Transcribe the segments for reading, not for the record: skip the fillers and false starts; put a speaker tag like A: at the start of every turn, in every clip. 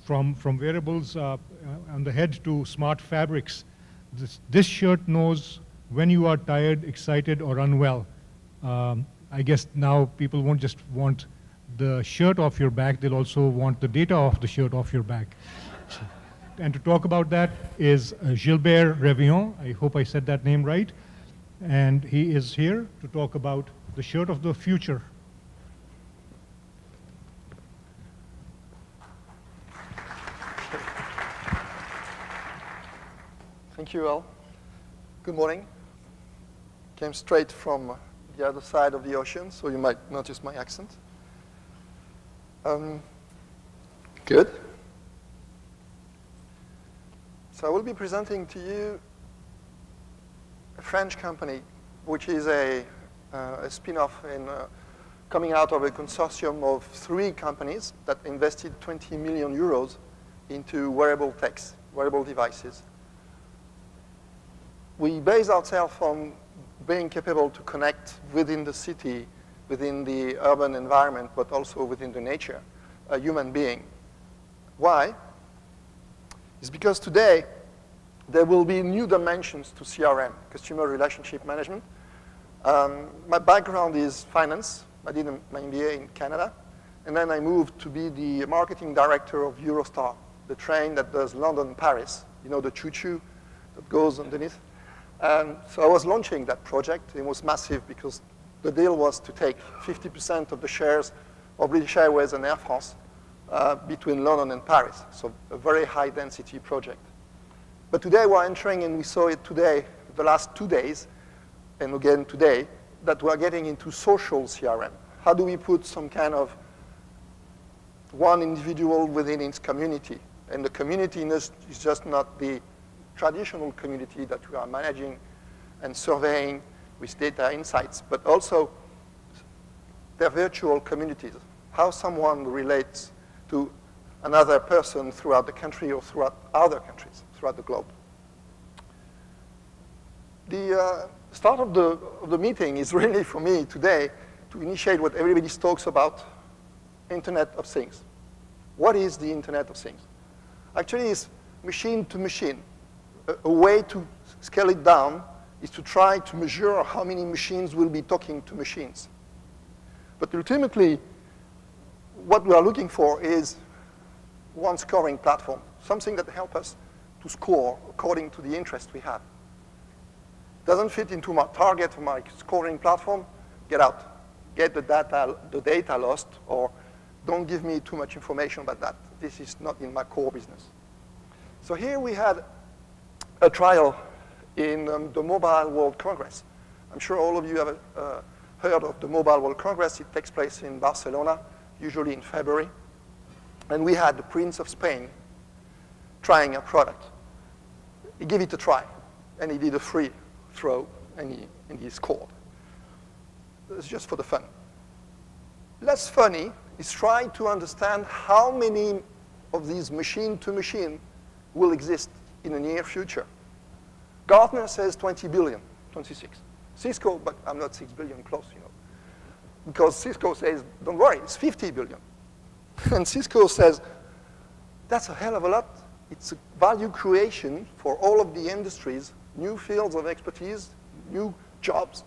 A: from wearables on the head to smart fabrics. This shirt knows when you are tired, excited, or unwell. I guess now people won't just want the shirt off your back, they'll also want the data of the shirt off your back. And to talk about that is Gilbert Révillon. I hope I said that name right. And he is here to talk about the shirt of the future.
B: Thank you all. Good morning. Came straight from the other side of the ocean, so you might notice my accent. Good. So I will be presenting to you a French company, which is a spin-off coming out of a consortium of 3 companies that invested 20 million euros into wearable techs, wearable devices. We base ourselves on being capable to connect within the city, within the urban environment, but also within the nature, a human being. Why? It's because today there will be new dimensions to CRM, customer relationship management. My background is finance. I did my MBA in Canada. And then I moved to be the marketing director of Eurostar, the train that does London-Paris. You know, the choo-choo that goes underneath. And so I was launching that project. It was massive because the deal was to take 50% of the shares of British Airways and Air France between London and Paris. So a very high density project. But today we're entering, and we saw it today, the last 2 days, and again today, that we're getting into social CRM. How do we put some kind of one individual within its community? And the community is just not the traditional community that we are managing and surveying with data insights, but also their virtual communities, how someone relates to another person throughout the country or throughout other countries, throughout the globe. The start of the meeting is really, for me today, to initiate what everybody talks about, Internet of Things. What is the Internet of Things? Actually, it's machine to machine. A way to scale it down is to try to measure how many machines will be talking to machines. But ultimately, what we are looking for is one scoring platform, something that helps us to score according to the interest we have. Doesn't fit into my target, my scoring platform, get out. Get the data lost, or don't give me too much information about that. This is not in my core business. So here we had a trial in the Mobile World Congress. I'm sure all of you have heard of the Mobile World Congress. It takes place in Barcelona, usually in February. And we had the Prince of Spain trying a product. He gave it a try, and he did a free throw, and he scored. It's just for the fun. Less funny is trying to understand how many of these machine-to-machine will exist in the near future. Gartner says 20 billion, 26. Cisco, but I'm not 6 billion close, you know. Because Cisco says, don't worry, it's 50 billion. And Cisco says, that's a hell of a lot. It's a value creation for all of the industries, new fields of expertise, new jobs,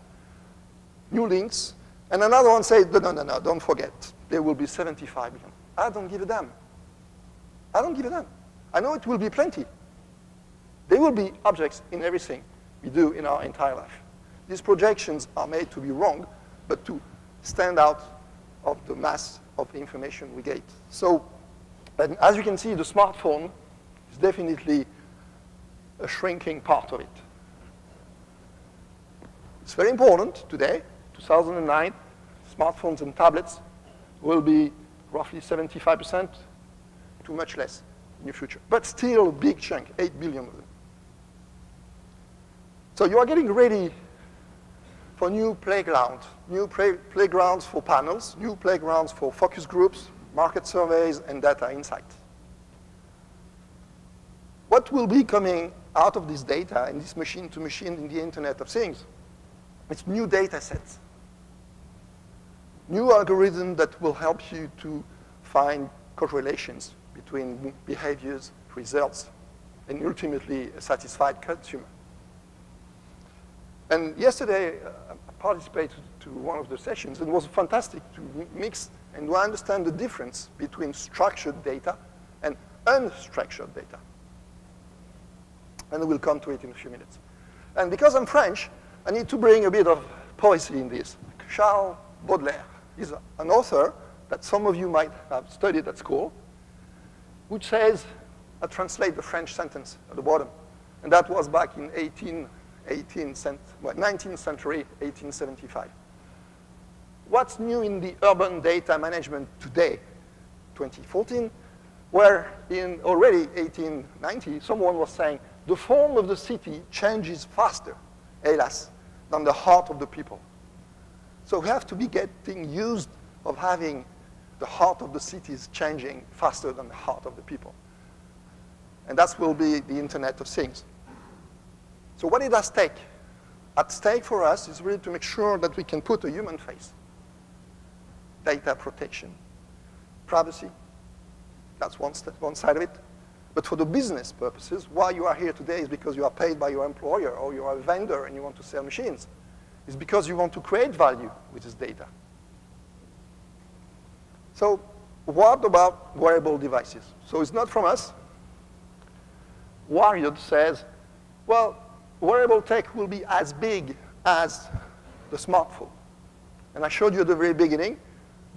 B: new links. And another one says, no, don't forget. There will be 75 billion. I don't give a damn. I don't give a damn. I know it will be plenty. There will be objects in everything we do in our entire life. These projections are made to be wrong, but to stand out of the mass of information we get. So, and as you can see, the smartphone is definitely a shrinking part of it. It's very important today, 2009, smartphones and tablets will be roughly 75% to much less in the future. But still a big chunk, 8 billion of them. So you are getting ready for new playgrounds for panels, new playgrounds for focus groups, market surveys, and data insights. What will be coming out of this data and this machine-to-machine in the Internet of Things? It's new data sets, new algorithms that will help you to find correlations between behaviors, results, and ultimately a satisfied consumer. And yesterday, I participated to one of the sessions, and it was fantastic to mix and to understand the difference between structured data and unstructured data. And we'll come to it in a few minutes. And because I'm French, I need to bring a bit of poesy in this. Charles Baudelaire is an author that some of you might have studied at school, which says, I translate the French sentence at the bottom, and that was back in 19th century, 1875. What's new in the urban data management today, 2014, where in already 1890, someone was saying, the form of the city changes faster, hélas, than the heart of the people. So we have to be getting used of having the heart of the cities changing faster than the heart of the people. And that will be the Internet of Things. So what is at stake? At stake for us is really to make sure that we can put a human face. Data protection, privacy, that's one side of it. But for the business purposes, why you are here today is because you are paid by your employer or you are a vendor and you want to sell machines. It's because you want to create value with this data. So what about wearable devices? So it's not from us. Wired says, well, wearable tech will be as big as the smartphone. And I showed you at the very beginning,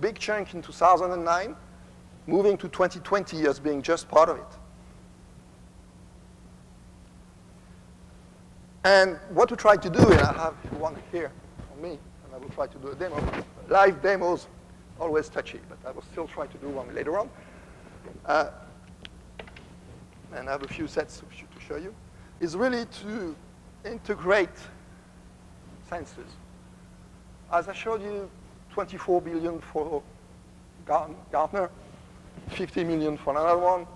B: big chunk in 2009, moving to 2020 as being just part of it. And what we try to do, and I have one here for me, and I will try to do a demo. Live demos, always touchy, but I will still try to do one later on. And I have a few sets to show you, is really to integrate sensors. As I showed you, 24 billion for Gartner, 50 million for another one,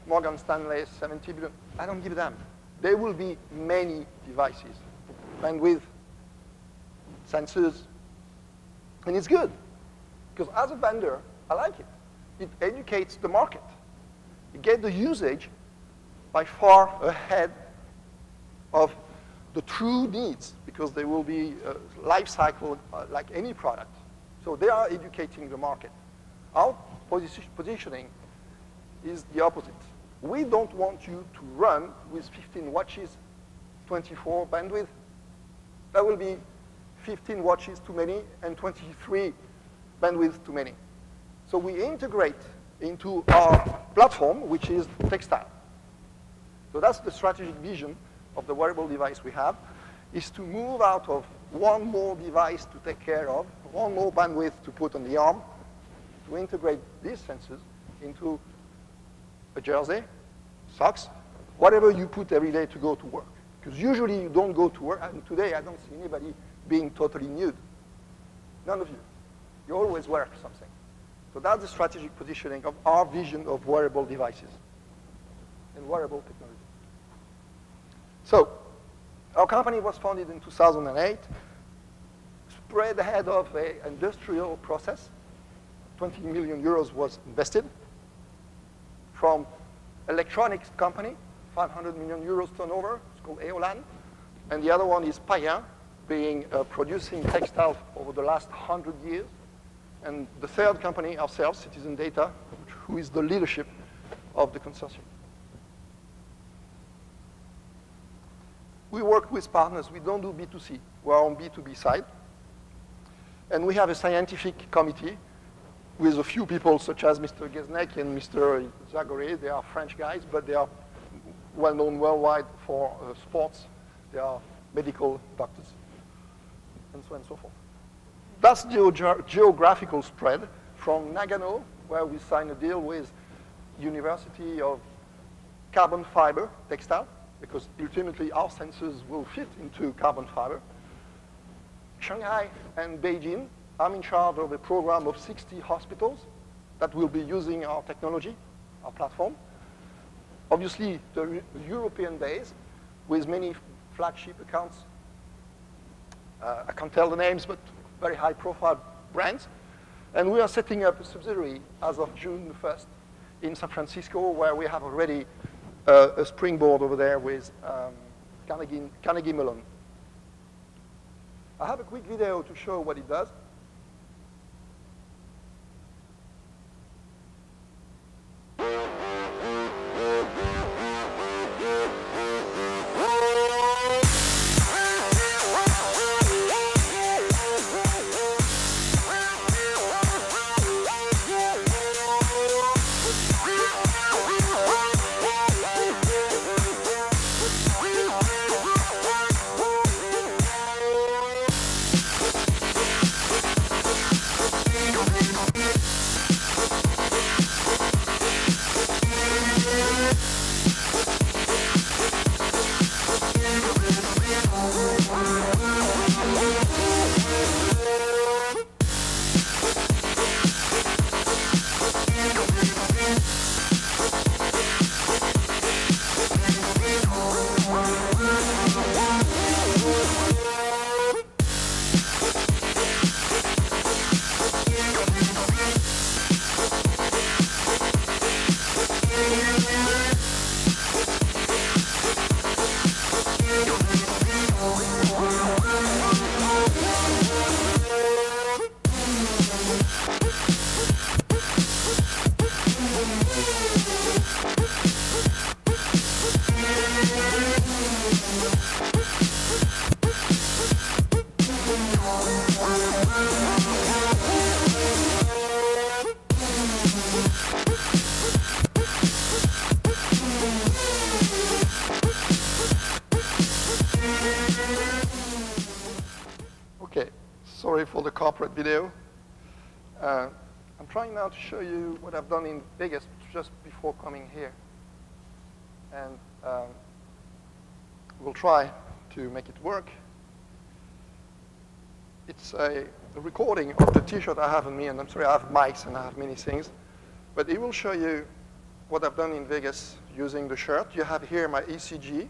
B: Morgan Stanley, 70 billion. I don't give them. There will be many devices, bandwidth, sensors, and it's good. Because as a vendor, I like it. It educates the market. You get the usage by far ahead of the true needs, because there will be a life cycle like any product. So they are educating the market. Our positioning is the opposite. We don't want you to run with 15 watches, 24 bandwidth. That will be 15 watches too many and 23 bandwidth too many. So we integrate into our platform, which is textile. So that's the strategic vision of the wearable device we have, is to move out of one more device to take care of, one more bandwidth to put on the arm, to integrate these sensors into a jersey, socks, whatever you put every day to go to work. Because usually you don't go to work, and today I don't see anybody being totally nude. None of you. You always wear something. So that's the strategic positioning of our vision of wearable devices and wearable technology. So our company was founded in 2008, spread ahead of an industrial process. 20 million euros was invested from electronics company, 500 million euros turnover. It's called Eolan. And the other one is Payen, being producing textiles over the last 100 years. And the third company, ourselves, Cityzen Data, who is the leadership of the consortium. We work with partners. We don't do B2C. We're on B2B side. And we have a scientific committee with a few people such as Mr. Gesnek and Mr. Zagore. They are French guys, but they are well-known worldwide for sports. They are medical doctors, and so on and so forth. That's the geographical spread from Nagano, where we signed a deal with University of Carbon Fiber Textile, because ultimately our sensors will fit into carbon fiber. Shanghai and Beijing. I'm in charge of a program of 60 hospitals that will be using our technology, our platform. Obviously, the European base with many flagship accounts. I can't tell the names, but very high-profile brands. And we are setting up a subsidiary as of June 1st in San Francisco, where we have already a springboard over there with Carnegie Mellon. I have a quick video to show what it does. Sorry for the corporate video. I'm trying now to show you what I've done in Vegas just before coming here. And we'll try to make it work. It's a recording of the T-shirt I have on me, and I'm sorry, I have mics and I have many things. But it will show you what I've done in Vegas using the shirt. You have here my ECG.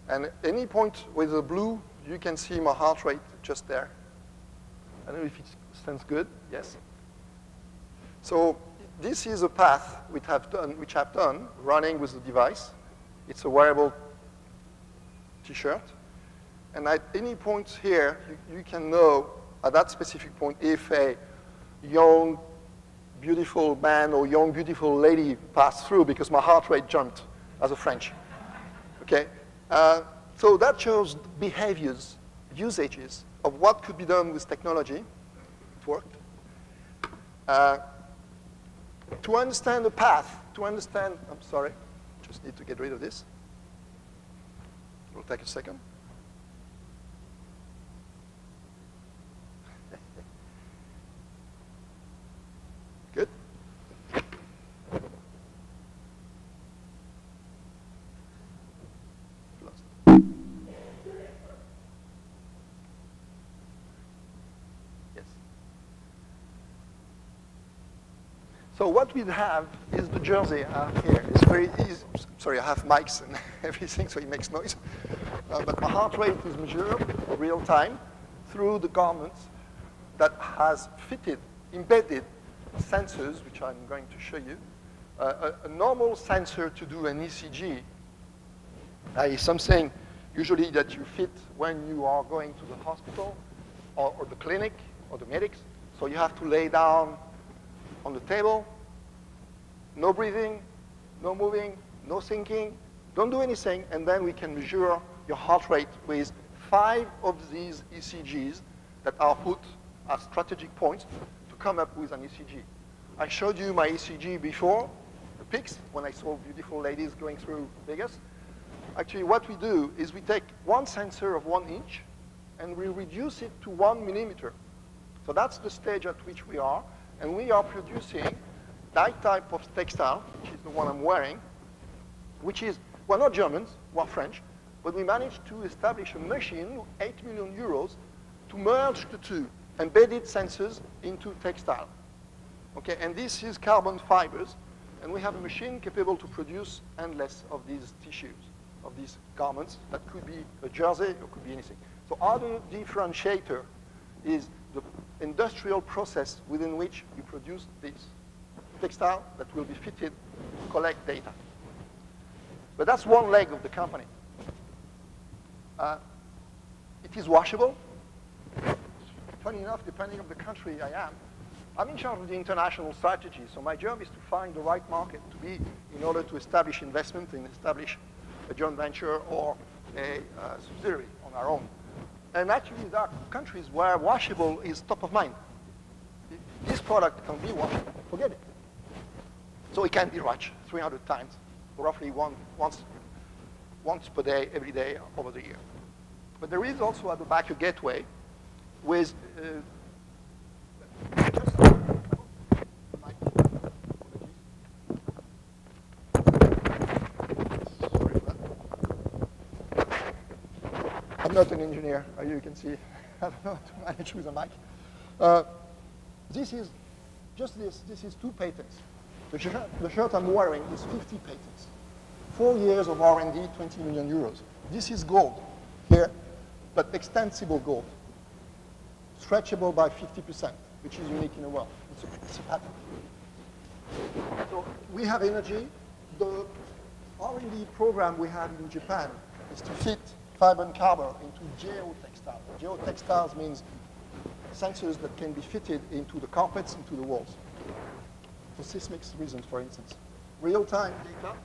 B: And at any point with the blue, you can see my heart rate just there. I don't know if it stands good. Yes. So this is a path which I've done running with the device. It's a wearable T-shirt. And at any point here, you can know at that specific point if a young, beautiful man or young, beautiful lady passed through, because my heart rate jumped as a French. Okay? So that shows behaviors, usages of what could be done with technology. It worked. To understand the path, I'm sorry, just need to get rid of this. It'll take a second. Good. So what we have is the jersey I have here. It's very easy. Sorry, I have mics and everything, so it makes noise. But my heart rate is measured real time through the garments that has fitted, embedded sensors, which I'm going to show you. A normal sensor to do an ECG is something usually that you fit when you are going to the hospital or the clinic or the medics. So you have to lay down on the table, no breathing, no moving, no thinking, don't do anything, and then we can measure your heart rate with 5 of these ECGs that are put as strategic points to come up with an ECG. I showed you my ECG before, the pics, when I saw beautiful ladies going through Vegas. Actually, what we do is we take one sensor of 1 inch and we reduce it to 1 millimeter. So that's the stage at which we are. And we are producing that type of textile, which is the one I'm wearing, which is, we're not Germans, we're French, but we managed to establish a machine, 8 million euros, to merge the two embedded sensors into textile. Okay, and this is carbon fibers, and we have a machine capable to produce endless of these tissues, of these garments. That could be a jersey, or could be anything. So our differentiator is the industrial process within which we produce this. textile that will be fitted to collect data. But that's one leg of the company. It is washable. Funny enough, depending on the country I am, I'm in charge of the international strategy, so my job is to find the right market to be in order to establish investment and establish a joint venture or a subsidiary on our own. And actually, there are countries where washable is top of mind. This product can be washed, forget it. So it can be washed 300 times, roughly once per day, every day, over the year. But there is also at the back a gateway with I'm not an engineer, as you can see. I don't know how to manage with a mic. This is just this. This is 2 patents. The shirt I'm wearing is 50 patents. 4 years of R&D, 20 million euros. This is gold here, but extensible gold. Stretchable by 50%, which is unique in the world. It's a patent. So we have energy. The R&D program we have in Japan is to fit fiber and carbon into geotextiles. Geotextiles means sensors that can be fitted into the carpets, into the walls. For seismic reasons, for instance. Real-time data,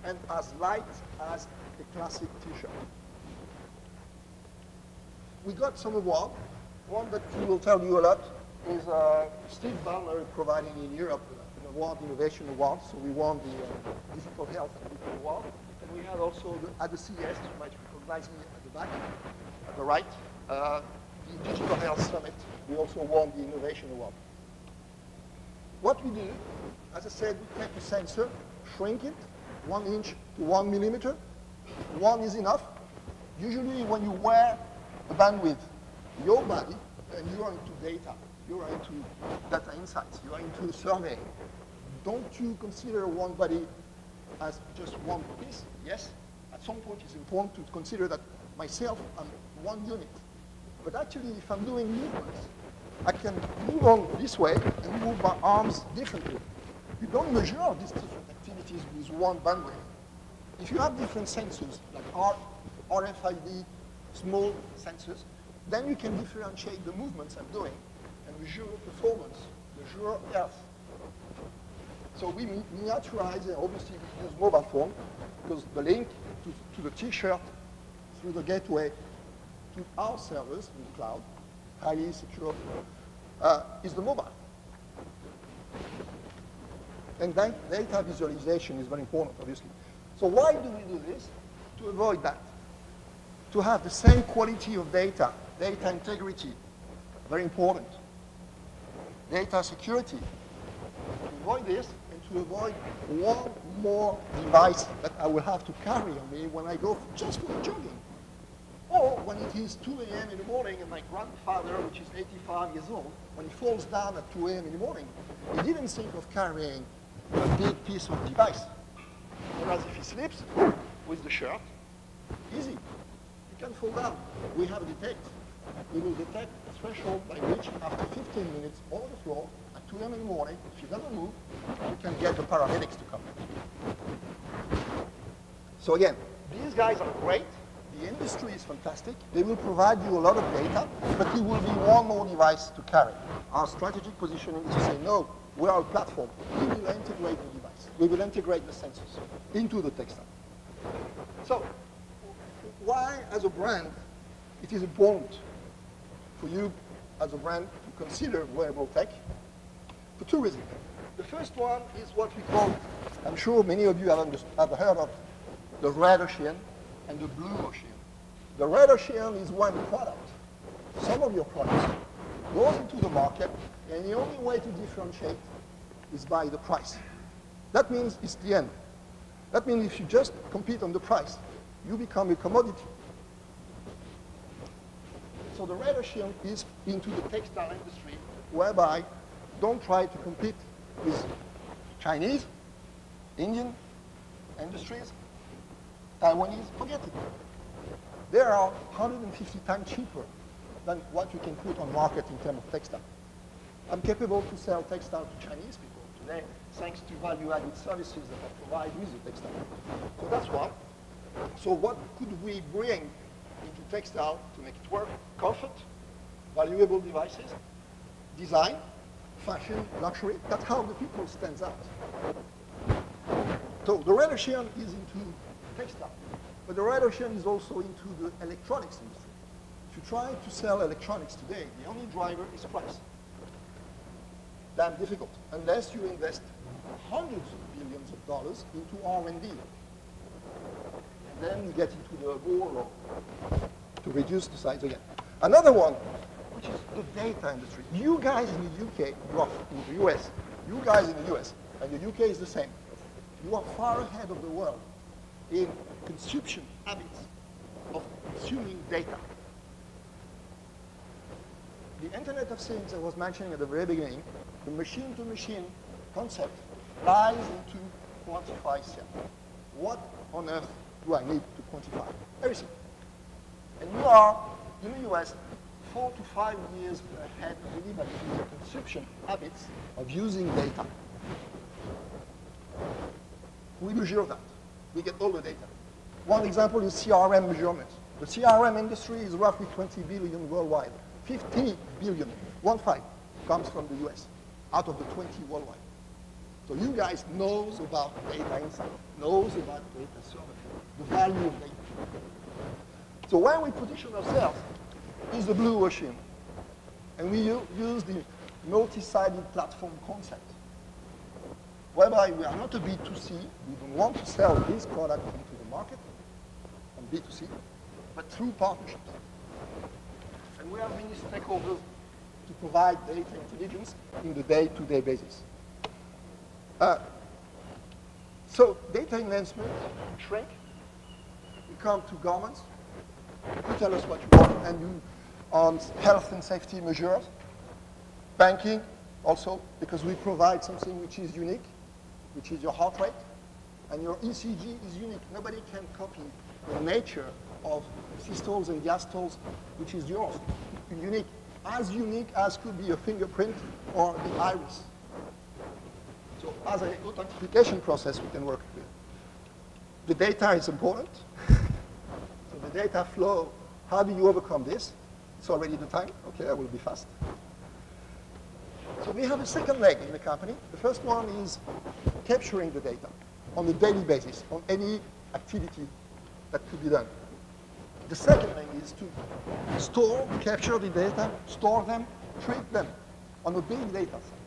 B: and as light as a classic T-shirt. We got some award. One that will tell you a lot is Steve Ballmer providing in Europe an award, Innovation Award. So we won the Digital Health and Digital Award. And we had also at the CES, you might recognize me at the back, at the right, the Digital Health Summit. We also won the Innovation Award. What we do, as I said, we take a sensor, shrink it, 1 inch to 1 millimeter. 1 is enough. Usually when you wear a bandwidth, your body, and you are into data, you are into data insights, you are into surveying. Don't you consider one body as just one piece? Yes, at some point it's important to consider that myself, I'm one unit. But actually, if I'm doing movements, I can move on this way and move my arms differently. You don't measure these different activities with one bandwidth. If you have different sensors, like RFID, small sensors, then you can differentiate the movements I'm doing and measure performance, measure health. So we miniaturize, and obviously we use mobile phone, because the link to the T-shirt through the gateway to our servers in the cloud, highly secure, is the mobile. And then data visualization is very important, obviously. So why do we do this? To avoid that. To have the same quality of data, data integrity, very important. Data security. To avoid this, and to avoid one more device that I will have to carry on me when I go just for jogging. Or when it is 2 a.m. in the morning and my grandfather, which is 85 years old, when he falls down at 2 a.m. in the morning, he didn't think of carrying a big piece of device. Whereas if he sleeps with the shirt, easy. He can fall down. We have detect. We will detect a threshold by which after 15 minutes on the floor at 2 a.m. in the morning, if he doesn't move, we can get the paramedics to come. So again, these guys are great. The industry is fantastic. They will provide you a lot of data, but it will be one more device to carry. Our strategic positioning is to say, no, we are a platform. We will integrate the device. We will integrate the sensors into the textile. So why, as a brand, it is important for you, as a brand, to consider wearable tech? For 2 reasons. The first one is what we call, I'm sure many of you have heard of, the red ocean and the blue ocean. The red ocean is one product. Some of your products goes into the market, and the only way to differentiate is by the price. That means it's the end. That means if you just compete on the price, you become a commodity. So the red ocean is into the textile industry, whereby don't try to compete with Chinese, Indian industries, Taiwanese, forget it. They are 150 times cheaper than what you can put on market in terms of textile. I'm capable to sell textile to Chinese people, to the name, thanks to value-added services that I provide with the textile. So that's one. So what could we bring into textile to make it work? Comfort, valuable devices, design, fashion, luxury. That's how the people stands out. So the red ocean is into textile, but the red ocean is also into the electronics industry. If you try to sell electronics today, the only driver is price. Damn difficult, unless you invest hundreds of billions of dollars into R&D. And then you get into the war to reduce the size again. Another one, which is the data industry. You guys in the UK, you are in the US, you guys in the US, and the UK is the same. You are far ahead of the world in consumption habits of consuming data. The Internet of Things I was mentioning at the very beginning, the machine-to-machine concept lies into quantify self. What on earth do I need to quantify? Very simple. And you are, in the US, 4 to 5 years ahead of anybody in the consumption habits of using data. We measure that. We get all the data. One example is CRM measurement. The CRM industry is roughly 20 billion worldwide. 50 billion, 1/5, comes from the US, out of the 20 worldwide. So you guys knows about data insight, knows about data sovereignty, the value of data. So where we position ourselves is the blue ocean. And we use the multi-sided platform concept, whereby we are not a B2C, we don't want to sell this product into the market on B2C, but through partnerships. And we have many stakeholders to provide data intelligence in the day-to-day basis. So data enhancement, shrink. We come to governments. You tell us what you want, and you on health and safety measures. Banking, also, because we provide something which is unique, which is your heart rate. And your ECG is unique. Nobody can copy the nature of systoles and diastoles, which is yours. Unique as could be a fingerprint or the iris. So as an authentication process, we can work with. The data is important. So the data flow, how do you overcome this? It's already the time. Okay, I will be fast. So we have a second leg in the company. The first one is capturing the data on a daily basis, on any activity that could be done. The second thing is to store, capture the data, store them, treat them on a big data set.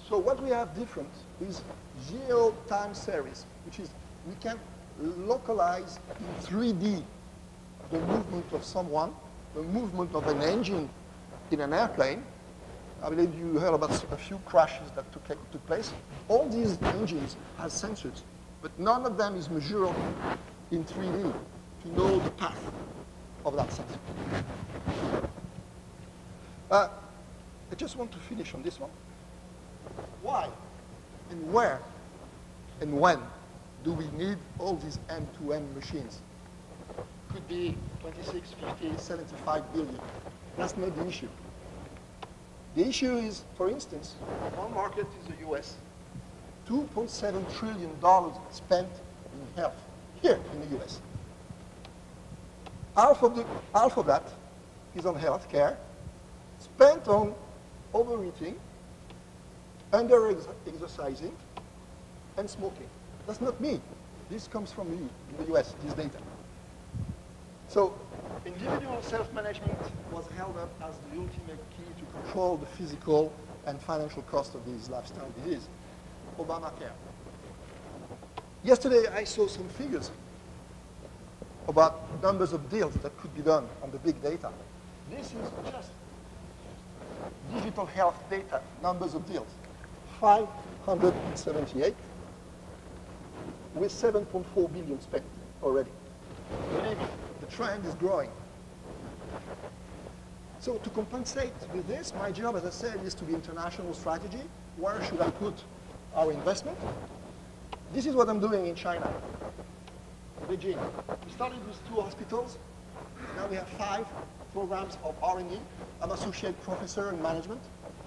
B: So what we have different is geo-time series, which is we can localize in 3D the movement of someone, the movement of an engine in an airplane. I believe you heard about a few crashes that took place. All these engines have sensors, but none of them is measured in 3D to know the path of that sensor. I just want to finish on this one. Why and where and when do we need all these end-to-end machines? Could be 26, 50, 75 billion. That's not the issue. The issue is, for instance, one market is the US. $2.7 trillion spent in health here in the US. Half of that is on healthcare, spent on overeating, under-exercising, and smoking. That's not me. This comes from you in the US, this data. So individual self-management was held up as the ultimate key to control the physical and financial cost of these lifestyle diseases. Obamacare. Yesterday, I saw some figures about numbers of deals that could be done on the big data. This is just digital health data, numbers of deals. 578 with 7.4 billion spent already. Believe me, the trend is growing. So to compensate with this, my job, as I said, is to be international strategy. Where should I put our investment? This is what I'm doing in China, Beijing. We started with 2 hospitals. Now we have 5 programs of R&D. I'm associate professor in management.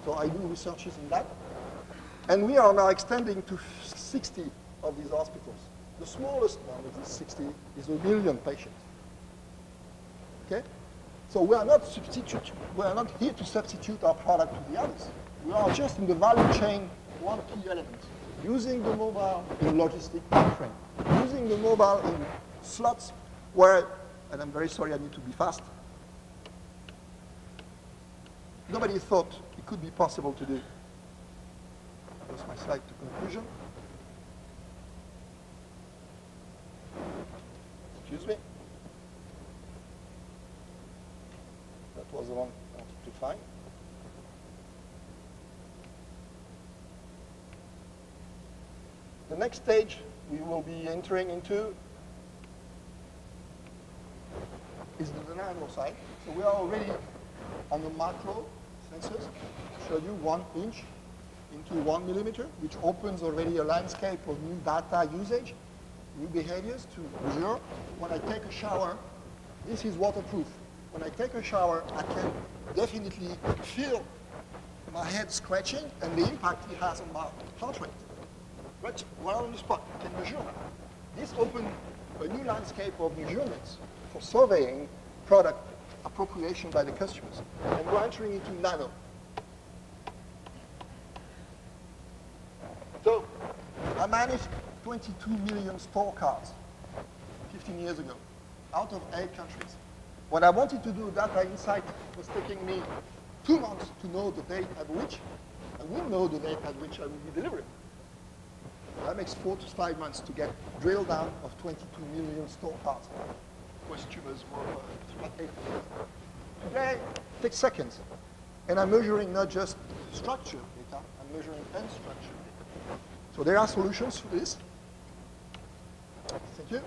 B: So I do researches in that. And we are now extending to 60 of these hospitals. The smallest one of these 60 is 1 million patients. Okay? So we are not here to substitute our product to the others. We are just in the value chain, one key element. Using the mobile in logistic timeframe. Using the mobile in slots where, and I'm very sorry, I need to be fast. Nobody thought it could be possible to do. That's my slide to conclusion. Excuse me. That was the one I wanted to find. The next stage we will be entering into is the nano side. So we are already on the macro sensors. Show you 1 inch into 1 millimeter, which opens already a landscape of new data usage, new behaviors to measure. When I take a shower, this is waterproof. When I take a shower, I can definitely feel my head scratching and the impact it has on my heart rate. Right on the spot, you can measure that. This opens a new landscape of measurements for surveying product appropriation by the customers. And we're entering into nano. So I managed 22 million store cards 15 years ago, out of 8 countries. When I wanted to do data insight, it was taking me 2 months to know the date at which I will know the date at which I will be delivering. That makes 4 to 5 months to get drill down of 22 million store cards. Customers were 8 years. Today, it takes seconds. And I'm measuring not just structured data, I'm measuring unstructured data. So there are solutions for this. Thank you.